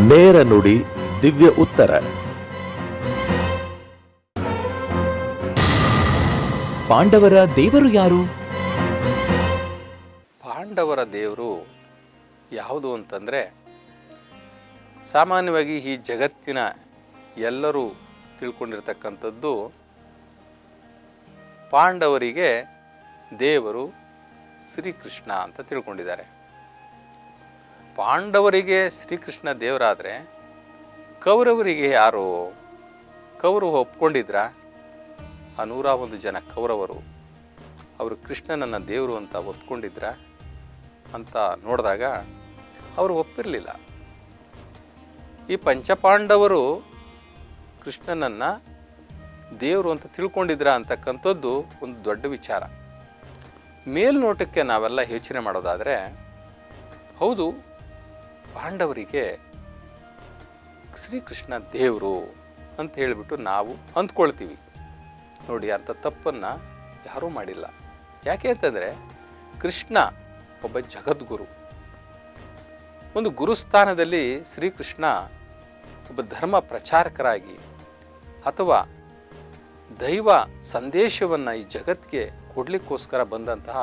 ನೇರ ನುಡಿ ದಿವ್ಯ ಉತ್ತರ. ಪಾಂಡವರ ದೇವರು ಯಾರು? ಪಾಂಡವರ ದೇವರು ಯಾವುದು ಅಂತಂದರೆ, ಸಾಮಾನ್ಯವಾಗಿ ಈ ಜಗತ್ತಿನ ಎಲ್ಲರೂ ತಿಳ್ಕೊಂಡಿರ್ತಕ್ಕಂಥದ್ದು ಪಾಂಡವರಿಗೆ ದೇವರು ಶ್ರೀಕೃಷ್ಣ ಅಂತ ತಿಳ್ಕೊಂಡಿದ್ದಾರೆ. ಪಾಂಡವರಿಗೆ ಶ್ರೀಕೃಷ್ಣ ದೇವರಾದರೆ ಕೌರವರಿಗೆ ಯಾರು? ಕೌರವ ಒಪ್ಕೊಂಡಿದ್ರ? ಆ 101 ಜನ ಕೌರವರು ಅವರು ಕೃಷ್ಣನನ್ನು ದೇವರು ಅಂತ ಒಪ್ಕೊಂಡಿದ್ರ ಅಂತ ನೋಡಿದಾಗ ಅವರು ಒಪ್ಪಿರಲಿಲ್ಲ. ಈ ಪಂಚಪಾಂಡವರು ಕೃಷ್ಣನನ್ನು ದೇವರು ಅಂತ ತಿಳ್ಕೊಂಡಿದ್ರ ಅಂತಕ್ಕಂಥದ್ದು ಒಂದು ದೊಡ್ಡ ವಿಚಾರ. ಮೇಲ್ನೋಟಕ್ಕೆ ನಾವೆಲ್ಲ ಯೋಚನೆ ಮಾಡೋದಾದರೆ, ಹೌದು, ಪಾಂಡವರಿಗೆ ಶ್ರೀಕೃಷ್ಣ ದೇವರು ಅಂತ ಹೇಳಿಬಿಟ್ಟು ನಾವು ಅಂದ್ಕೊಳ್ತೀವಿ. ನೋಡಿ, ಅಂಥ ತಪ್ಪನ್ನು ಯಾರೂ ಮಾಡಿಲ್ಲ. ಯಾಕೆ ಅಂತಂದರೆ, ಕೃಷ್ಣ ಒಬ್ಬ ಜಗದ್ಗುರು. ಒಂದು ಗುರುಸ್ಥಾನದಲ್ಲಿ ಶ್ರೀಕೃಷ್ಣ ಒಬ್ಬ ಧರ್ಮ ಪ್ರಚಾರಕರಾಗಿ ಅಥವಾ ದೈವ ಸಂದೇಶವನ್ನು ಈ ಜಗತ್ತಿಗೆ ಕೊಡಲಿಕ್ಕೋಸ್ಕರ ಬಂದಂತಹ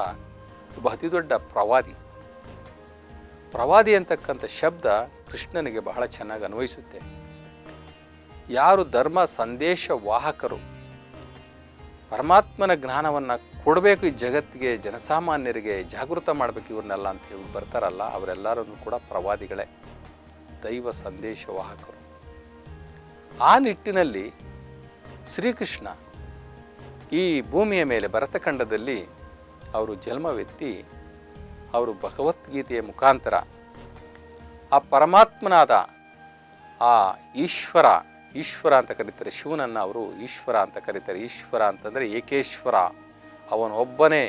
ಒಬ್ಬ ಅತಿ ದೊಡ್ಡ ಪ್ರವಾದಿ. ಪ್ರವಾದಿ ಅಂತಕ್ಕಂಥ ಶಬ್ದ ಕೃಷ್ಣನಿಗೆ ಬಹಳ ಚೆನ್ನಾಗಿ ಅನ್ವಯಿಸುತ್ತೆ. ಯಾರು ಧರ್ಮ ಸಂದೇಶ ವಾಹಕರು, ಪರಮಾತ್ಮನ ಜ್ಞಾನವನ್ನು ಕೊಡಬೇಕು ಈ ಜಗತ್ತಿಗೆ, ಜನಸಾಮಾನ್ಯರಿಗೆ ಜಾಗೃತ ಮಾಡಬೇಕು ಇವ್ರನ್ನೆಲ್ಲ ಅಂತ ಹೇಳಿ ಬರ್ತಾರಲ್ಲ, ಅವರೆಲ್ಲರನ್ನು ಕೂಡ ಪ್ರವಾದಿಗಳೇ, ದೈವ ಸಂದೇಶ ವಾಹಕರು. ಆ ನಿಟ್ಟಿನಲ್ಲಿ ಶ್ರೀಕೃಷ್ಣ ಈ ಭೂಮಿಯ ಮೇಲೆ ಭರತಖಂಡದಲ್ಲಿ ಅವರು ಜನ್ಮವೆತ್ತಿ ಅವರು ಭಗವದ್ಗೀತೆಯ ಮುಖಾಂತರ ಆ ಪರಮಾತ್ಮನಾದ ಆ ಈಶ್ವರ ಅಂತ ಕರೀತಾರೆ. ಶಿವನನ್ನು ಅವರು ಈಶ್ವರ ಅಂತ ಕರೀತಾರೆ. ಈಶ್ವರ ಅಂತಂದರೆ ಏಕೇಶ್ವರ, ಅವನೊಬ್ಬನೇ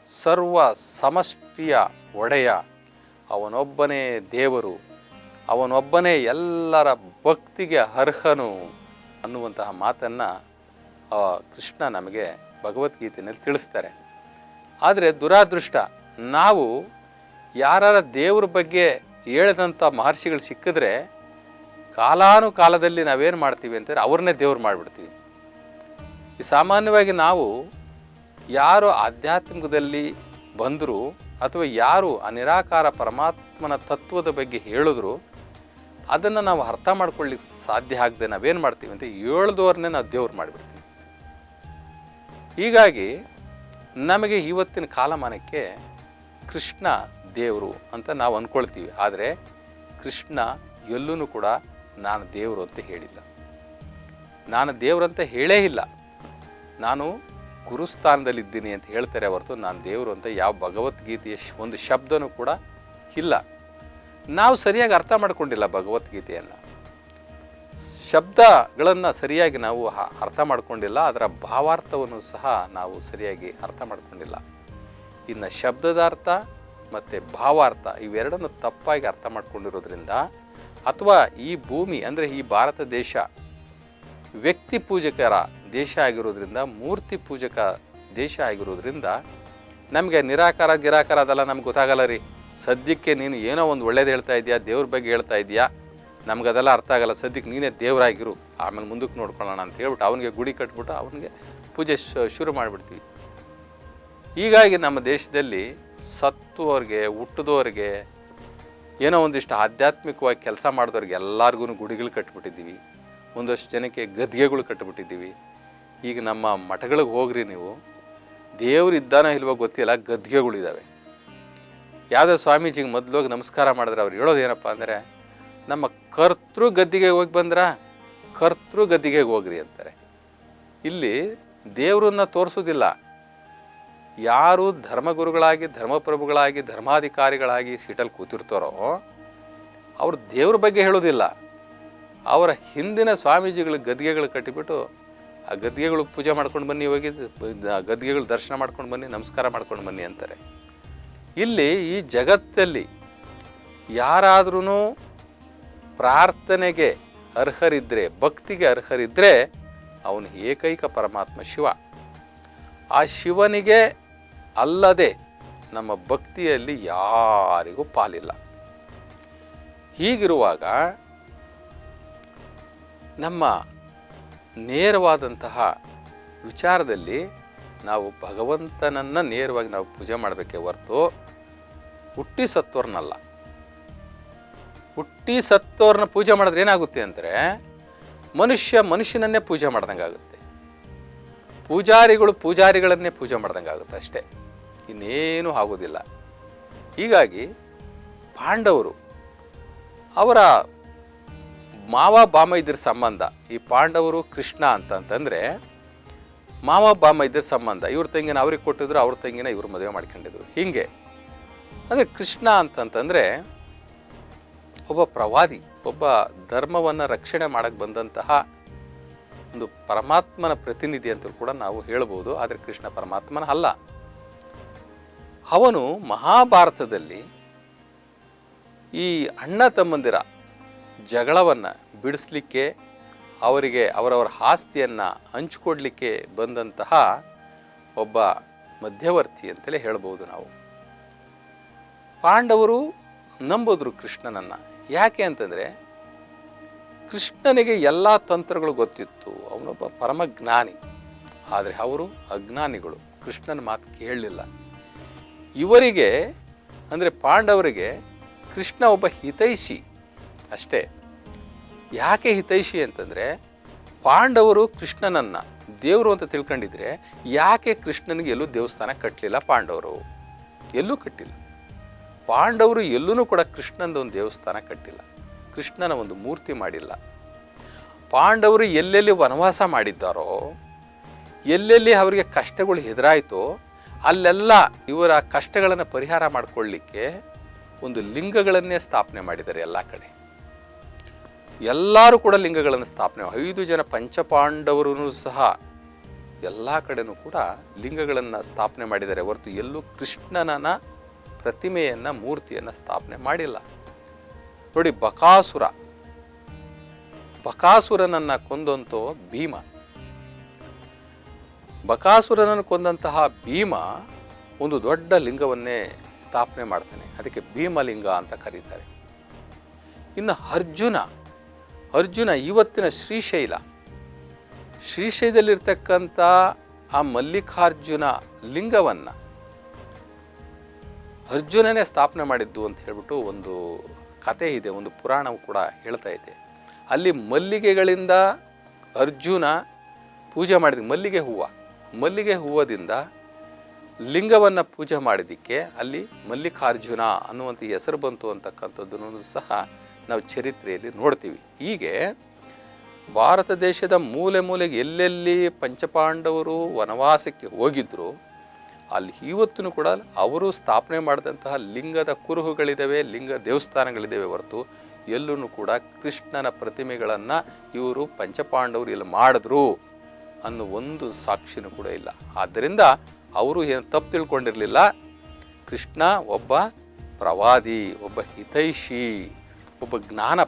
ಸರ್ವ ಸಮಷ್ಟಿಯ ಒಡೆಯ, ಅವನೊಬ್ಬನೇ ದೇವರು, ಅವನೊಬ್ಬನೇ ಎಲ್ಲರ ಭಕ್ತಿಗೆ ಅರ್ಹನು ಅನ್ನುವಂತಹ ಮಾತನ್ನು ಕೃಷ್ಣ ನಮಗೆ ಭಗವದ್ಗೀತೆಯಲ್ಲಿ ತಿಳಿಸ್ತಾರೆ. ಆದರೆ ದುರಾದೃಷ್ಟ, ನಾವು ಯಾರ ದೇವ್ರ ಬಗ್ಗೆ ಹೇಳಿದಂಥ ಮಹರ್ಷಿಗಳು ಸಿಕ್ಕಿದ್ರೆ ಕಾಲಾನುಕಾಲದಲ್ಲಿ ನಾವೇನು ಮಾಡ್ತೀವಿ ಅಂತಂದರೆ ಅವ್ರನ್ನೇ ದೇವ್ರು ಮಾಡಿಬಿಡ್ತೀವಿ. ಈ ಸಾಮಾನ್ಯವಾಗಿ ನಾವು ಯಾರು ಆಧ್ಯಾತ್ಮಿಕದಲ್ಲಿ ಬಂದರೂ ಅಥವಾ ಯಾರು ಆ ನಿರಾಕಾರ ಪರಮಾತ್ಮನ ತತ್ವದ ಬಗ್ಗೆ ಹೇಳಿದ್ರು ಅದನ್ನು ನಾವು ಅರ್ಥ ಮಾಡ್ಕೊಳ್ಳಿಕ್ಕೆ ಸಾಧ್ಯ ಆಗದೆ ನಾವೇನು ಮಾಡ್ತೀವಿ ಅಂತ ಹೇಳ್ದವ್ರನ್ನೇ ನಾವು ದೇವ್ರು ಮಾಡಿಬಿಡ್ತೀವಿ. ಹೀಗಾಗಿ ನಮಗೆ ಇವತ್ತಿನ ಕಾಲಮಾನಕ್ಕೆ ಕೃಷ್ಣ ದೇವರು ಅಂತ ನಾವು ಅಂದ್ಕೊಳ್ತೀವಿ. ಆದರೆ ಕೃಷ್ಣ ಎಲ್ಲೂ ಕೂಡ ನಾನು ದೇವರು ಅಂತ ಹೇಳಿಲ್ಲ, ನಾನು ದೇವರಂತ ಹೇಳೇ ಇಲ್ಲ. ನಾನು ಗುರುಸ್ಥಾನದಲ್ಲಿದ್ದೀನಿ ಅಂತ ಹೇಳ್ತಾರೆ ಹೊರತು ನಾನು ದೇವರು ಅಂತ ಯಾವ ಭಗವದ್ಗೀತೆಯ ಒಂದು ಶಬ್ದನೂ ಕೂಡ ಇಲ್ಲ. ನಾವು ಸರಿಯಾಗಿ ಅರ್ಥ ಮಾಡ್ಕೊಂಡಿಲ್ಲ ಭಗವದ್ಗೀತೆಯನ್ನು, ಶಬ್ದಗಳನ್ನು ಸರಿಯಾಗಿ ನಾವು ಅರ್ಥ ಮಾಡ್ಕೊಂಡಿಲ್ಲ, ಅದರ ಭಾವಾರ್ಥವನ್ನು ಸಹ ನಾವು ಸರಿಯಾಗಿ ಅರ್ಥ ಮಾಡ್ಕೊಂಡಿಲ್ಲ. ಇನ್ನು ಶಬ್ದದ ಅರ್ಥ ಮತ್ತು ಭಾವಾರ್ಥ ಇವೆರಡನ್ನು ತಪ್ಪಾಗಿ ಅರ್ಥ ಮಾಡ್ಕೊಂಡಿರೋದ್ರಿಂದ, ಅಥವಾ ಈ ಭೂಮಿ ಅಂದರೆ ಈ ಭಾರತ ದೇಶ ವ್ಯಕ್ತಿ ಪೂಜಕರ ದೇಶ ಆಗಿರೋದ್ರಿಂದ, ಮೂರ್ತಿ ಪೂಜಕ ದೇಶ ಆಗಿರೋದ್ರಿಂದ ನಮಗೆ ನಿರಾಕಾರ ಗಿರಾಕಾರ ಅದೆಲ್ಲ ನಮ್ಗೆ ಗೊತ್ತಾಗಲ್ಲ ರೀ. ಸದ್ಯಕ್ಕೆ ನೀನು ಏನೋ ಒಂದು ಒಳ್ಳೇದು ಹೇಳ್ತಾ ಇದೆಯಾ, ದೇವ್ರ ಬಗ್ಗೆ ಹೇಳ್ತಾ ಇದೆಯಾ, ನಮಗದೆಲ್ಲ ಅರ್ಥ ಆಗಲ್ಲ. ಸದ್ಯಕ್ಕೆ ನೀನೇ ದೇವರಾಗಿರು, ಆಮೇಲೆ ಮುಂದಕ್ಕೆ ನೋಡ್ಕೊಳ್ಳೋಣ ಅಂತ ಹೇಳ್ಬಿಟ್ಟು ಅವನಿಗೆ ಗುಡಿ ಕಟ್ಬಿಟ್ಟು ಅವನಿಗೆ ಪೂಜೆ ಶುರು ಮಾಡಿಬಿಡ್ತೀವಿ. ಹೀಗಾಗಿ ನಮ್ಮ ದೇಶದಲ್ಲಿ ಸತ್ತುವವ್ರಿಗೆ, ಹುಟ್ಟಿದವ್ರಿಗೆ, ಏನೋ ಒಂದಿಷ್ಟು ಆಧ್ಯಾತ್ಮಿಕವಾಗಿ ಕೆಲಸ ಮಾಡಿದವ್ರಿಗೆ ಎಲ್ಲರಿಗೂ ಗುಡಿಗಳು ಕಟ್ಬಿಟ್ಟಿದ್ದೀವಿ. ಒಂದಷ್ಟು ಜನಕ್ಕೆ ಗದ್ಗೆಗಳು ಕಟ್ಟಿಬಿಟ್ಟಿದ್ದೀವಿ. ಈಗ ನಮ್ಮ ಮಠಗಳಿಗೆ ಹೋಗ್ರಿ ನೀವು, ದೇವ್ರು ಇದ್ದಾನೋ ಇಲ್ವೋ ಗೊತ್ತಿಲ್ಲ, ಗದ್ಗೆಗಳಿದ್ದಾವೆ. ಯಾವುದೋ ಸ್ವಾಮೀಜಿಗೆ ಮೊದಲೋಗಿ ನಮಸ್ಕಾರ ಮಾಡಿದ್ರೆ ಅವ್ರು ಹೇಳೋದು ಏನಪ್ಪ ಅಂದರೆ, ನಮ್ಮ ಕರ್ತೃ ಗದ್ದಿಗೆ ಹೋಗಿ ಬಂದ್ರ ಕರ್ತೃ ಗದ್ದಿಗೆ ಹೋಗ್ರಿ ಅಂತಾರೆ. ಇಲ್ಲಿ ದೇವರನ್ನ ತೋರಿಸೋದಿಲ್ಲ. ಯಾರು ಧರ್ಮಗುರುಗಳಾಗಿ, ಧರ್ಮಪ್ರಭುಗಳಾಗಿ, ಧರ್ಮಾಧಿಕಾರಿಗಳಾಗಿ ಸೀಟಲ್ಲಿ ಕೂತಿರ್ತಾರೋ ಅವರು ದೇವ್ರ ಬಗ್ಗೆ ಹೇಳೋದಿಲ್ಲ. ಅವರ ಹಿಂದಿನ ಸ್ವಾಮೀಜಿಗಳು ಗದ್ಗೆಗಳು ಕಟ್ಟಿಬಿಟ್ಟು ಆ ಗದ್ಗೆಗಳು ಪೂಜೆ ಮಾಡ್ಕೊಂಡು ಬನ್ನಿ, ಹೋಗಿ ಗದ್ಗೆಗಳು ದರ್ಶನ ಮಾಡ್ಕೊಂಡು ಬನ್ನಿ, ನಮಸ್ಕಾರ ಮಾಡ್ಕೊಂಡು ಬನ್ನಿ ಅಂತಾರೆ. ಇಲ್ಲಿ ಈ ಜಗತ್ತಲ್ಲಿ ಯಾರಾದ್ರೂ ಪ್ರಾರ್ಥನೆಗೆ ಅರ್ಹರಿದ್ದರೆ, ಭಕ್ತಿಗೆ ಅರ್ಹರಿದ್ದರೆ ಅವನು ಏಕೈಕ ಪರಮಾತ್ಮ ಶಿವ. ಆ ಶಿವನಿಗೆ ಅಲ್ಲದೆ ನಮ್ಮ ಭಕ್ತಿಯಲ್ಲಿ ಯಾರಿಗೂ ಪಾಲಿಲ್ಲ. ಹೀಗಿರುವಾಗ ನಮ್ಮ ನೇರವಾದಂತಹ ವಿಚಾರದಲ್ಲಿ ನಾವು ಭಗವಂತನನ್ನು ನೇರವಾಗಿ ನಾವು ಪೂಜೆ ಮಾಡಬೇಕೇ ಹೊರತು ಹುಟ್ಟಿ ಸತ್ತೋರ್ನಲ್ಲ. ಹುಟ್ಟಿ ಸತ್ತೋರ್ನ ಪೂಜೆ ಮಾಡಿದ್ರೆ ಏನಾಗುತ್ತೆ ಅಂದರೆ ಮನುಷ್ಯನನ್ನೇ ಪೂಜೆ ಮಾಡ್ದಂಗೆ ಆಗುತ್ತೆ. ಪೂಜಾರಿಗಳನ್ನೇ ಪೂಜೆ ಮಾಡ್ದಂಗೆ ಆಗುತ್ತೆ ಅಷ್ಟೇ, ಇನ್ನೇನು ಆಗೋದಿಲ್ಲ. ಹೀಗಾಗಿ ಪಾಂಡವರು ಅವರ ಮಾವ ಬಾಮೈದ್ಯರ ಸಂಬಂಧ, ಈ ಪಾಂಡವರು ಕೃಷ್ಣ ಅಂತಂತಂದರೆ ಮಾವ ಬಾಮೈದ್ಯರ ಸಂಬಂಧ. ಇವ್ರ ತಂಗಿನ ಅವ್ರಿಗೆ ಕೊಟ್ಟಿದ್ರು, ಅವ್ರ ತಂಗಿನ ಇವರು ಮದುವೆ ಮಾಡ್ಕೊಂಡಿದ್ರು. ಹೀಗೆ ಅಂದರೆ ಕೃಷ್ಣ ಅಂತಂತಂದರೆ ಒಬ್ಬ ಪ್ರವಾದಿ, ಒಬ್ಬ ಧರ್ಮವನ್ನು ರಕ್ಷಣೆ ಮಾಡಕ್ಕೆ ಬಂದಂತಹ ಒಂದು ಪರಮಾತ್ಮನ ಪ್ರತಿನಿಧಿ ಅಂತ ಕೂಡ ನಾವು ಹೇಳ್ಬೋದು. ಆದರೆ ಕೃಷ್ಣ ಪರಮಾತ್ಮನ ಅಲ್ಲ. ಅವನು ಮಹಾಭಾರತದಲ್ಲಿ ಈ ಅಣ್ಣ ತಮ್ಮಂದಿರ ಜಗಳವನ್ನು ಬಿಡಿಸ್ಲಿಕ್ಕೆ, ಅವರಿಗೆ ಅವರವರ ಆಸ್ತಿಯನ್ನು ಹಂಚಿಕೊಡ್ಲಿಕ್ಕೆ ಬಂದಂತಹ ಒಬ್ಬ ಮಧ್ಯವರ್ತಿ ಅಂತಲೇ ಹೇಳ್ಬೋದು ನಾವು. ಪಾಂಡವರು ನಂಬೋದ್ರು ಕೃಷ್ಣನನ್ನು. ಯಾಕೆ ಅಂತಂದರೆ ಕೃಷ್ಣನಿಗೆ ಎಲ್ಲ ತಂತ್ರಗಳು ಗೊತ್ತಿತ್ತು, ಅವನೊಬ್ಬ ಪರಮಜ್ಞಾನಿ. ಆದರೆ ಅವರು ಅಜ್ಞಾನಿಗಳು, ಕೃಷ್ಣನ ಮಾತು ಕೇಳಲಿಲ್ಲ. ಇವರಿಗೆ ಅಂದರೆ ಪಾಂಡವರಿಗೆ ಕೃಷ್ಣ ಒಬ್ಬ ಹಿತೈಷಿ ಅಷ್ಟೇ. ಯಾಕೆ ಹಿತೈಷಿ ಅಂತಂದರೆ ಪಾಂಡವರು ಕೃಷ್ಣನನ್ನು ದೇವರು ಅಂತ ತಿಳ್ಕೊಂಡಿದ್ರೆ ಯಾಕೆ ಕೃಷ್ಣನಿಗೆ ಎಲ್ಲೂ ದೇವಸ್ಥಾನ ಕಟ್ಟಲಿಲ್ಲ? ಪಾಂಡವರು ಎಲ್ಲೂ ಕಟ್ಟಿಲ್ಲ. ಪಾಂಡವರು ಎಲ್ಲೂ ಕೂಡ ಕೃಷ್ಣನದ ಒಂದು ದೇವಸ್ಥಾನ ಕಟ್ಟಿಲ್ಲ, ಕೃಷ್ಣನ ಒಂದು ಮೂರ್ತಿ ಮಾಡಿಲ್ಲ. ಪಾಂಡವರು ಎಲ್ಲೆಲ್ಲಿ ವನವಾಸ ಮಾಡಿದ್ದಾರೋ, ಎಲ್ಲೆಲ್ಲಿ ಅವರಿಗೆ ಕಷ್ಟಗಳು ಎದುರಾಯಿತೋ ಅಲ್ಲೆಲ್ಲ ಇವರ ಕಷ್ಟಗಳನ್ನು ಪರಿಹಾರ ಮಾಡಿಕೊಳ್ಳಿಕ್ಕೆ ಒಂದು ಲಿಂಗಗಳನ್ನೇ ಸ್ಥಾಪನೆ ಮಾಡಿದ್ದಾರೆ. ಎಲ್ಲ ಕಡೆ ಎಲ್ಲರೂ ಕೂಡ ಲಿಂಗಗಳನ್ನು ಸ್ಥಾಪನೆ, 5 ಜನ ಪಂಚಪಾಂಡವರು ಸಹ ಎಲ್ಲ ಕಡೆನೂ ಕೂಡ ಲಿಂಗಗಳನ್ನು ಸ್ಥಾಪನೆ ಮಾಡಿದ್ದಾರೆ ಹೊರತು ಎಲ್ಲೂ ಕೃಷ್ಣನ ಪ್ರತಿಮೆಯನ್ನು, ಮೂರ್ತಿಯನ್ನು ಸ್ಥಾಪನೆ ಮಾಡಿಲ್ಲ. ನೋಡಿ, ಬಕಾಸುರನನ್ನು ಕೊಂದಂತೋ ಭೀಮ. ಬಕಾಸುರನನ್ನು ಕೊಂದಂತಹ ಭೀಮ ಒಂದು ದೊಡ್ಡ ಲಿಂಗವನ್ನೇ ಸ್ಥಾಪನೆ ಮಾಡ್ತಾನೆ, ಅದಕ್ಕೆ ಭೀಮಲಿಂಗ ಅಂತ ಕರೀತಾರೆ. ಇನ್ನು ಅರ್ಜುನ ಇವತ್ತಿನ ಶ್ರೀಶೈಲದಲ್ಲಿರ್ತಕ್ಕಂಥ ಆ ಮಲ್ಲಿಕಾರ್ಜುನ ಲಿಂಗವನ್ನು ಅರ್ಜುನನೇ ಸ್ಥಾಪನೆ ಮಾಡಿದ್ದು ಅಂತ ಹೇಳ್ಬಿಟ್ಟು ಒಂದು ಕತೆ ಇದೆ, ಒಂದು ಪುರಾಣವು ಕೂಡ ಹೇಳ್ತಾ ಇದೆ. ಅಲ್ಲಿ ಮಲ್ಲಿಗೆಗಳಿಂದ ಅರ್ಜುನ ಪೂಜೆ ಮಾಡಿದ ಮಲ್ಲಿಗೆ ಹೂವದಿಂದ ಲಿಂಗವನ್ನು ಪೂಜೆ ಮಾಡಿದ್ದಕ್ಕೆ ಅಲ್ಲಿ ಮಲ್ಲಿಕಾರ್ಜುನ ಅನ್ನುವಂಥ ಹೆಸರು ಬಂತು ಅಂತಕ್ಕಂಥದ್ದನ್ನು ಸಹ ನಾವು ಚರಿತ್ರೆಯಲ್ಲಿ ನೋಡ್ತೀವಿ. ಹೀಗೆ ಭಾರತ ದೇಶದ ಮೂಲೆಗೆ ಎಲ್ಲೆಲ್ಲಿ ಪಂಚಪಾಂಡವರು ವನವಾಸಕ್ಕೆ ಹೋಗಿದ್ರು ಅಲ್ಲಿ ಇವತ್ತೂ ಕೂಡ ಅವರು ಸ್ಥಾಪನೆ ಮಾಡಿದಂತಹ ಲಿಂಗದ ಕುರುಹುಗಳಿದ್ದಾವೆ, ಲಿಂಗ ದೇವಸ್ಥಾನಗಳಿದ್ದಾವೆ ಹೊರತು ಎಲ್ಲೂ ಕೂಡ ಕೃಷ್ಣನ ಪ್ರತಿಮೆಗಳನ್ನು ಇವರು ಪಂಚಪಾಂಡವರು ಇಲ್ಲಿ ಮಾಡಿದ್ರು ಅನ್ನೋ ಒಂದು ಸಾಕ್ಷಿನೂ ಕೂಡ ಇಲ್ಲ. ಆದ್ದರಿಂದ ಅವರು ಏನು ತಪ್ಪು ತಿಳ್ಕೊಂಡಿರಲಿಲ್ಲ. ಕೃಷ್ಣ ಒಬ್ಬ ಪ್ರವಾದಿ, ಒಬ್ಬ ಹಿತೈಷಿ, ಒಬ್ಬ